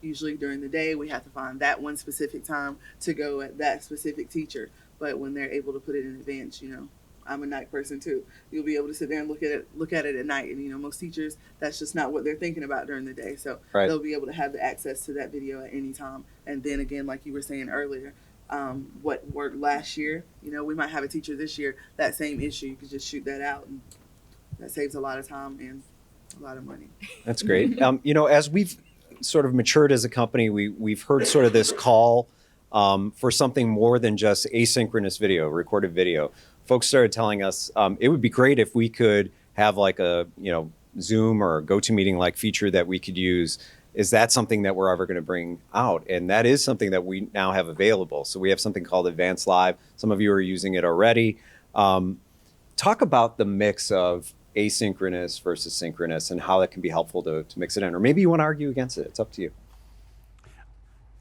Usually during the day we have to find that one specific time to go at that specific teacher. But when they're able to put it in advance, I'm a night person too. You'll be able to sit there and look at it at night. And most teachers, that's just not what they're thinking about during the day. So Right. They'll be able to have the access to that video at any time. And then again, like you were saying earlier, what worked last year, we might have a teacher this year, that same issue, you could just shoot that out, and that saves a lot of time and a lot of money. That's great. As we've sort of matured as a company, we've heard sort of this call for something more than just asynchronous video, recorded video. Folks started telling us it would be great if we could have like a Zoom or a GoToMeeting like feature that we could use. Is that something that we're ever going to bring out? And that is something that we now have available. So we have something called Advanced Live. Some of you are using it already. Talk about the mix of asynchronous versus synchronous and how that can be helpful to mix it in. Or maybe you want to argue against it. It's up to you.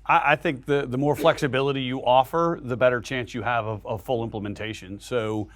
I think the more flexibility you offer, the better chance you have of full implementation. So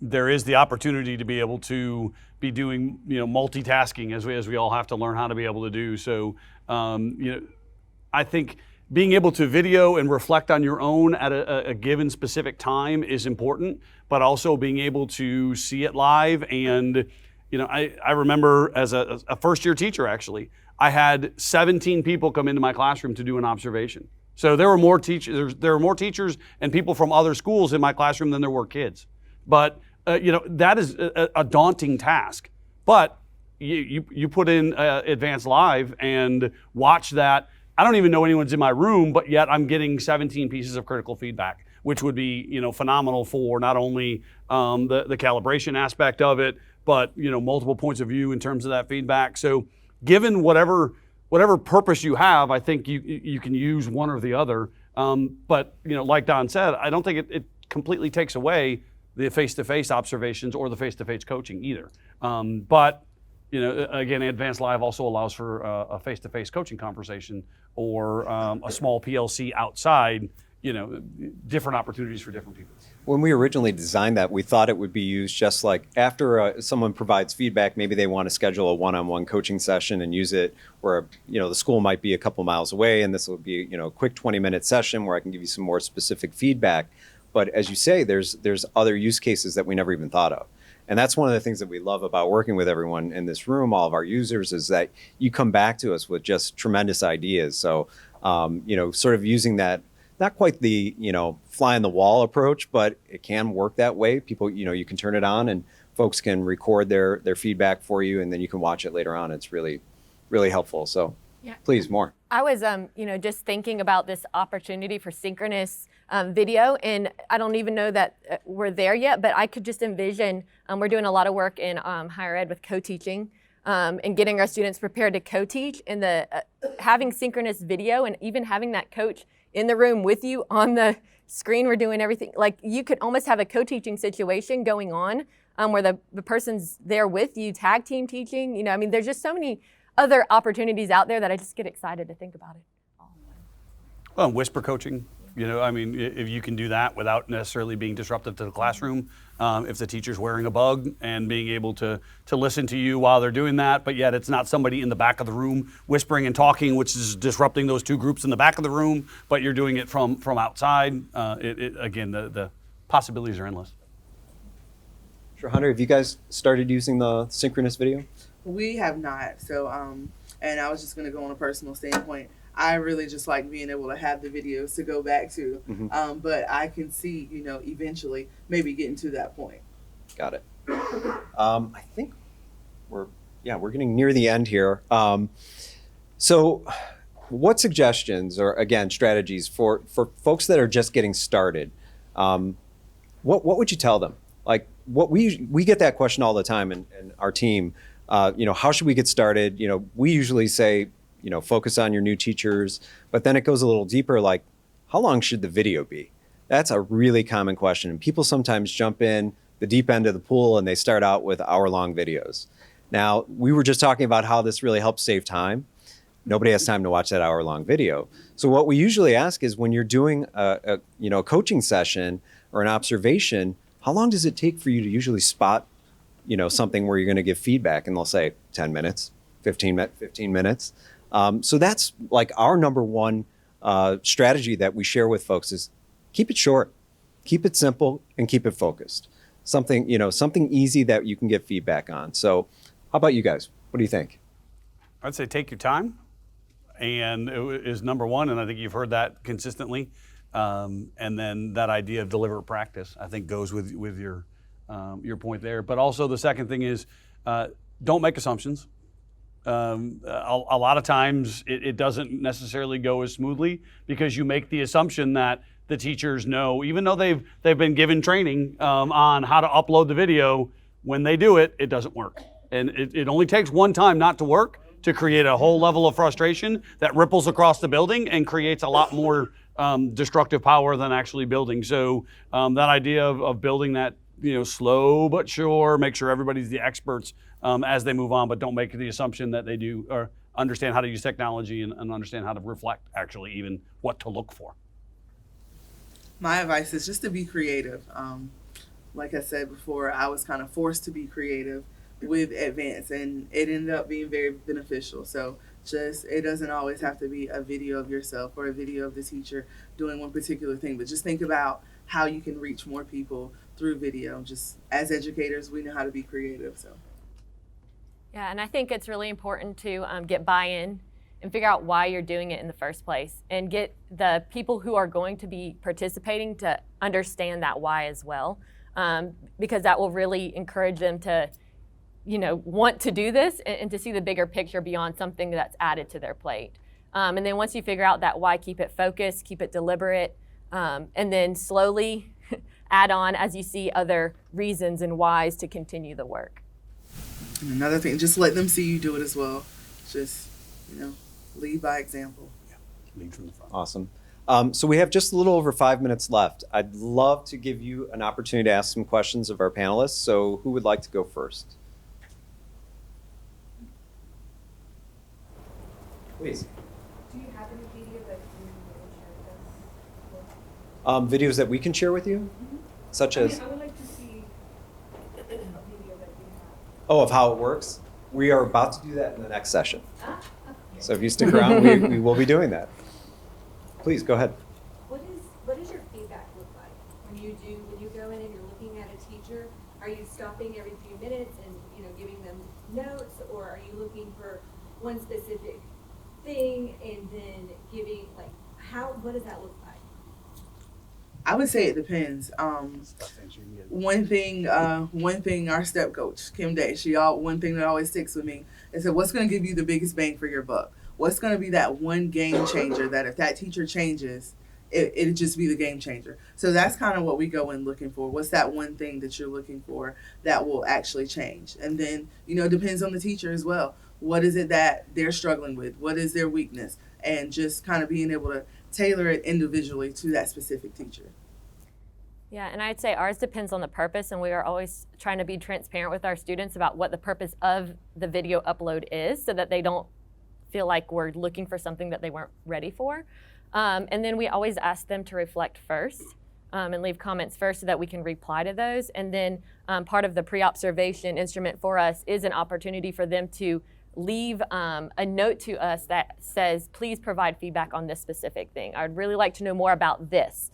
there is the opportunity to be able to be doing multitasking as we all have to learn how to be able to do. So I think being able to video and reflect on your own at a given specific time is important, but also being able to see it live. And I remember as a first year teacher, actually, I had 17 people come into my classroom to do an observation. So there were more teachers and people from other schools in my classroom than there were kids. But that is a daunting task. But you put in Advanced Live and watch that. I don't even know anyone's in my room, but yet I'm getting 17 pieces of critical feedback, which would be phenomenal for not only the calibration aspect of it, but multiple points of view in terms of that feedback. So given whatever purpose you have, I think you can use one or the other. But like Don said, I don't think it completely takes away the face-to-face observations or the face-to-face coaching either. But again, Advanced Live also allows for a face-to-face coaching conversation or a small PLC outside. Different opportunities for different people. When we originally designed that, we thought it would be used just like after someone provides feedback, maybe they want to schedule a one-on-one coaching session and use it where, the school might be a couple miles away, and this will be, a quick 20-minute session where I can give you some more specific feedback. But as you say, there's other use cases that we never even thought of. And that's one of the things that we love about working with everyone in this room, all of our users, is that you come back to us with just tremendous ideas. So, sort of using that, not quite the, fly on the wall approach, but it can work that way. People, you can turn it on and folks can record their feedback for you, and then you can watch it later on. It's really, really helpful. So yeah. Please, more. I was, just thinking about this opportunity for synchronous video, and I don't even know that we're there yet, but I could just envision, we're doing a lot of work in higher ed with co-teaching and getting our students prepared to co-teach, and having synchronous video and even having that coach in the room with you on the screen. We're doing everything. Like, you could almost have a co-teaching situation going on where the person's there with you, tag team teaching. There's just so many other opportunities out there that I just get excited to think about it. Well, whisper coaching, if you can do that without necessarily being disruptive to the classroom, if the teacher's wearing a bug and being able to listen to you while they're doing that, but yet it's not somebody in the back of the room whispering and talking, which is disrupting those two groups in the back of the room, but you're doing it from outside. Again, the possibilities are endless. Shrhonda, have you guys started using the synchronous video? We have not. So, and I was just going to go on a personal standpoint. I really just like being able to have the videos to go back to. Mm-hmm. But I can see, eventually maybe getting to that point. Got it. I think we're getting near the end here. So what suggestions or, again, strategies for folks that are just getting started? What would you tell them? like what we get that question all the time in our team. How should we get started? We usually say, focus on your new teachers, but then it goes a little deeper, like how long should the video be? That's a really common question. And people sometimes jump in the deep end of the pool and they start out with hour-long videos. Now, we were just talking about how this really helps save time. Nobody has time to watch that hour-long video. So what we usually ask is when you're doing a coaching session or an observation, how long does it take for you to usually spot, something where you're going to give feedback? And they'll say 10 minutes, 15 minutes. So that's like our number one strategy that we share with folks is keep it short, keep it simple, and keep it focused. Something easy that you can get feedback on. So how about you guys? What do you think? I'd say take your time, and it is number one, and I think you've heard that consistently. And then that idea of deliberate practice, I think, goes with your point there. But also the second thing is don't make assumptions. A lot of times it doesn't necessarily go as smoothly because you make the assumption that the teachers know, even though they've been given training on how to upload the video. When they do it, it doesn't work. And it only takes one time not to work to create a whole level of frustration that ripples across the building and creates a lot more destructive power than actually building. So that idea of building that, slow but sure, make sure everybody's the experts as they move on, but don't make the assumption that they do or understand how to use technology and understand how to reflect actually even what to look for. My advice is just to be creative. Like I said before, I was kind of forced to be creative with Advance, and it ended up being very beneficial. So it doesn't always have to be a video of yourself or a video of the teacher doing one particular thing, but just think about how you can reach more people through video. Just as educators, we know how to be creative. So. Yeah, and I think it's really important to get buy-in and figure out why you're doing it in the first place, and get the people who are going to be participating to understand that why as well, because that will really encourage them to want to do this and to see the bigger picture beyond something that's added to their plate. And then once you figure out that why, keep it focused, keep it deliberate, and then slowly add on as you see other reasons and whys to continue the work. And another thing, just let them see you do it as well. Just, lead by example. Yeah, lead from the front. Awesome. So we have just a little over 5 minutes left. I'd love to give you an opportunity to ask some questions of our panelists. So who would like to go first? Please. Do you have any video that you share with us? Videos that we can share with you? Mm-hmm. Such as? I would like to see a video that you have. Oh, of how it works? We are about to do that in the next session. Okay. So if you stick around, we will be doing that. Please, go ahead. What does your feedback look like when you go in and you're looking at a teacher? Are you stopping every few minutes and giving them notes, or are you looking for one specific thing and then giving what does that look like? I would say it depends. One thing our step coach, Kim Day, one thing that always sticks with me is that what's going to give you the biggest bang for your buck? What's going to be that one game changer that if that teacher changes, it'd just be the game changer. So that's kind of what we go in looking for. What's that one thing that you're looking for that will actually change? And then, it depends on the teacher as well. What is it that they're struggling with? What is their weakness? And just kind of being able to tailor it individually to that specific teacher. Yeah, and I'd say ours depends on the purpose, and we are always trying to be transparent with our students about what the purpose of the video upload is so that they don't feel like we're looking for something that they weren't ready for. And then we always ask them to reflect first and leave comments first so that we can reply to those. And then part of the pre-observation instrument for us is an opportunity for them to leave a note to us that says, please provide feedback on this specific thing. I'd really like to know more about this.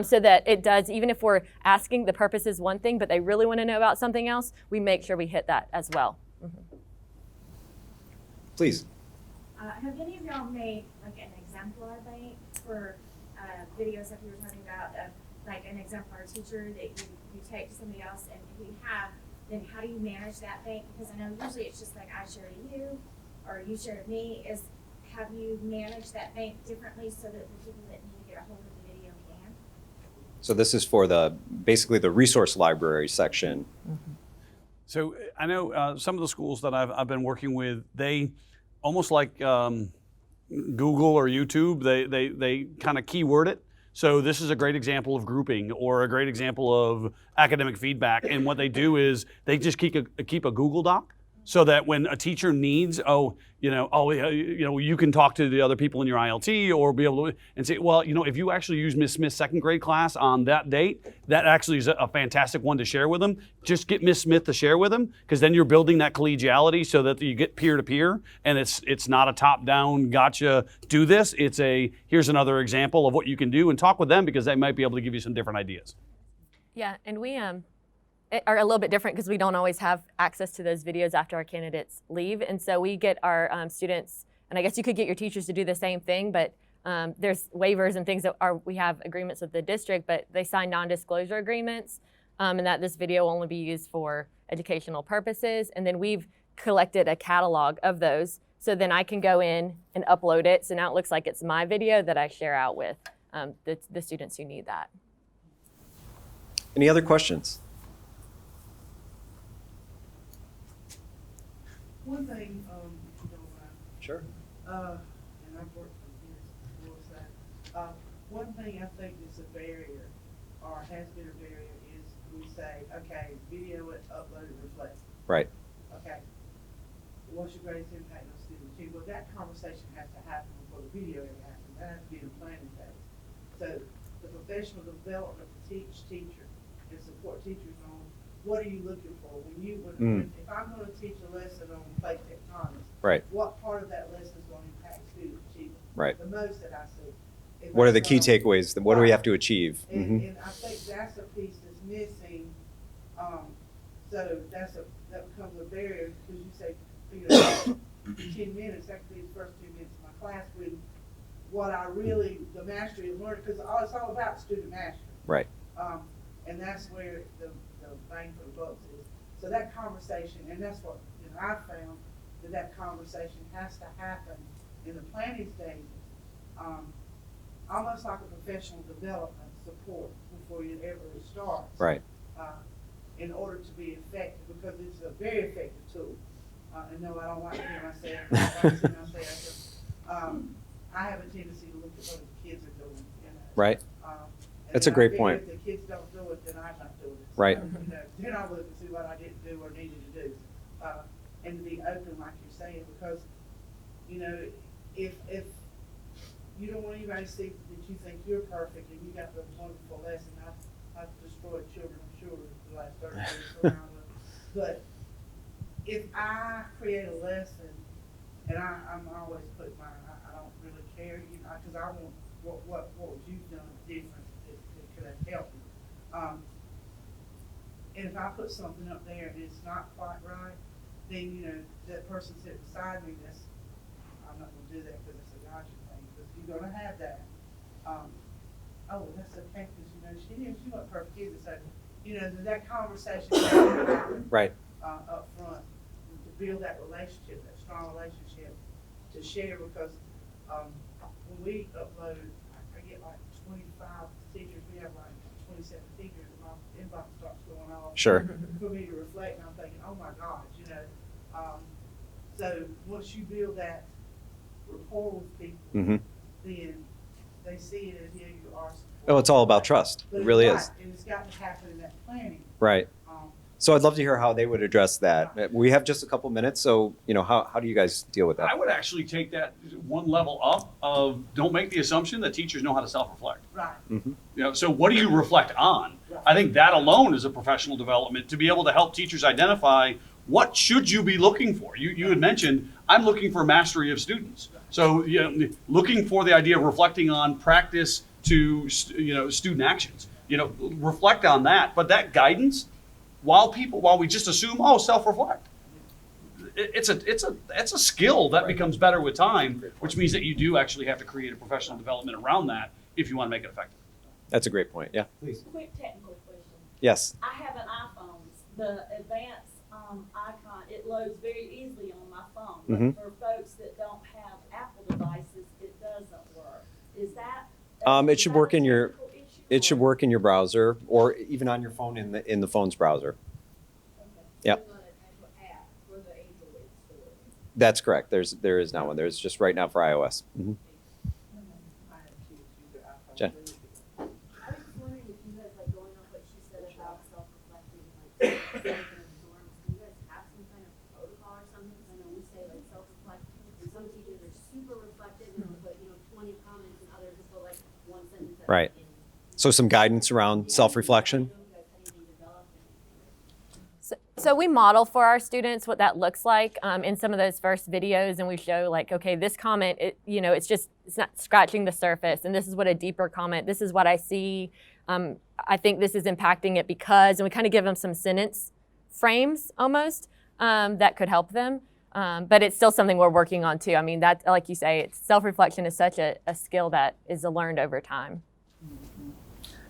So that it does, even if we're asking the purpose is one thing, but they really want to know about something else, we make sure we hit that as well. Mm-hmm. Please. Have any of y'all made an exemplar bank for videos that we were talking about of an exemplar teacher that you take to somebody else, and if you have, then how do you manage that bank? Because I know usually it's just I share to you or you share to me. Have you managed that bank differently so that the people that need to get a hold of the video can? So this is for basically the resource library section. So I know some of the schools that I've been working with, they almost like Google or YouTube, they kind of keyword it. So this is a great example of grouping or a great example of academic feedback. And what they do is they just keep a Google Doc so that when a teacher needs, you can talk to the other people in your ILT or be able to and say, well, if you actually use Miss Smith's second grade class on that date, that actually is a fantastic one to share with them. Just get Miss Smith to share with them, because then you're building that collegiality so that you get peer to peer, and it's not a top down gotcha, do this. It's here's another example of what you can do, and talk with them because they might be able to give you some different ideas. Yeah, and we are a little bit different because we don't always have access to those videos after our candidates leave. And so we get our students, and I guess you could get your teachers to do the same thing, but there's waivers and things that we have agreements with the district, but they sign non-disclosure agreements, and that this video will only be used for educational purposes. And then we've collected a catalog of those. So then I can go in and upload it. So now it looks like it's my video that I share out with the students who need that. Any other questions? One thing, if you don't mind, Sure. and I've worked for years before that, one thing I think is a barrier, or has been a barrier, is we say, okay, video it, upload it, reflect. Right. Okay. What's your greatest impact on student achievement? Well, that conversation has to happen before the video ever happens. That has to be in the planning phase. So the professional development to teach teachers and support teachers on what are you looking for when if I'm going to teach a lesson on plate tectonics, Right. what part of that lesson is going to impact student achievement? Right. The most that I see. And What are the that's, key takeaways? What do we have to achieve? and I think that's a piece that's missing. So that becomes a barrier, because you say, 10 minutes, that could be the first 2 minutes of my class with what I really, the mastery of learning, because it's all about student mastery. Right. And that's where the bang for the buck is. So that conversation, and that's what I found, that conversation has to happen in the planning stages, almost like a professional development support before you ever starts. Right. In order to be effective, because it's a very effective tool. And no, I don't like to hear myself. I have a tendency to look at what the kids are doing. Right. And That's a great I figure point. If the kids don't do it, then I'm not doing it. Right. Then I look and see what I didn't do or needed to do. And to be open, like you're saying, because, if you don't want anybody to see that you think you're perfect and you got the wonderful lesson. I've destroyed children, I'm sure, for the last 30 years around them. But if I create a lesson, and I'm always putting I don't really care, because I want what would you done different that could have helped me. And if I put something up there and it's not quite right, then that person sitting beside me, I'm not going to do that because it's a gotcha thing. Because you're going to have that. Oh, that's okay, because she wasn't perfect either. So that conversation has to happen Right. up front to build that relationship, that strong relationship, to share. Because when we upload, I get like 25 teachers. We have like 27 teachers, and my inbox starts going off. Sure. For me to reflect, and I'm thinking, oh my gosh, So once you build that rapport with people, then they see it as, you are supported. Oh, it's all about trust. But It really it's is. right, and it's got to happen in that planning. Right. So I'd love to hear how they would address that. We have just a couple minutes, so how do you guys deal with that? I would actually take that one level up of don't make the assumption that teachers know how to self-reflect. Right. So what do you reflect on? I think that alone is a professional development to be able to help teachers identify what should you be looking for. You had mentioned, I'm looking for mastery of students. So looking for the idea of reflecting on practice to student actions. Reflect on that, but that guidance, while we just assume, self-reflect. It's a skill that becomes better with time, which means that you do actually have to create a professional development around that if you want to make it effective. That's a great point. Yeah. Please. Quick technical question. Yes. I have an iPhone. The advanced icon, it loads very easily on my phone. But for folks that don't have Apple devices, it doesn't work. Is that It should work in your. technical issue? It should work in your browser or even on your phone in the phone's browser. Yep. That's correct. There is not one. There's just right now for iOS. Mm-hmm. Jen. I was just wondering if you guys, like, going off what she said about self-reflecting, like, do you guys have some kind of protocol or something? Because I know we say, like, self-reflect, and some teachers are super reflective and they'll put, 20 comments, and others will put, like, one sentence. Right. So some guidance around self-reflection. So we model for our students what that looks like in some of those first videos, and we show like, okay, this comment, it's not scratching the surface, and this is what a deeper comment, this is what I see. I think this is impacting it because, and we kind of give them some sentence frames almost that could help them. But it's still something we're working on too. I mean, that, like you say, self-reflection is such a skill that is learned over time.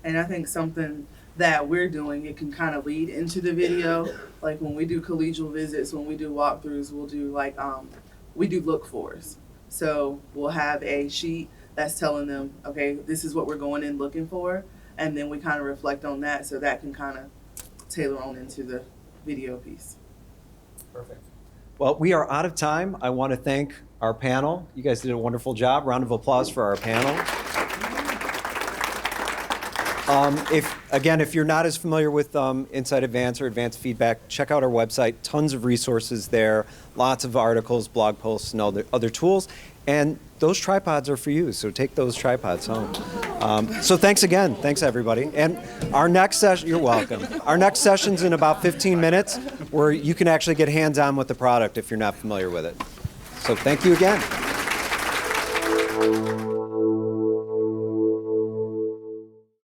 And I think something that we're doing, it can kind of lead into the video. Like when we do collegial visits, when we do walkthroughs, we'll do like, we do look fors. So we'll have a sheet that's telling them, okay, this is what we're going in looking for. And then we kind of reflect on that, so that can kind of tailor on into the video piece. Perfect. Well, we are out of time. I want to thank our panel. You guys did a wonderful job. Round of applause for our panel. If you're not as familiar with Inside Advance or Advance Feedback, check out our website. Tons of resources there, lots of articles, blog posts, and other tools. And those tripods are for you, so take those tripods home. So thanks again. Thanks, everybody. And our next session, you're welcome. Our next session's in about 15 minutes, where you can actually get hands-on with the product if you're not familiar with it. So thank you again.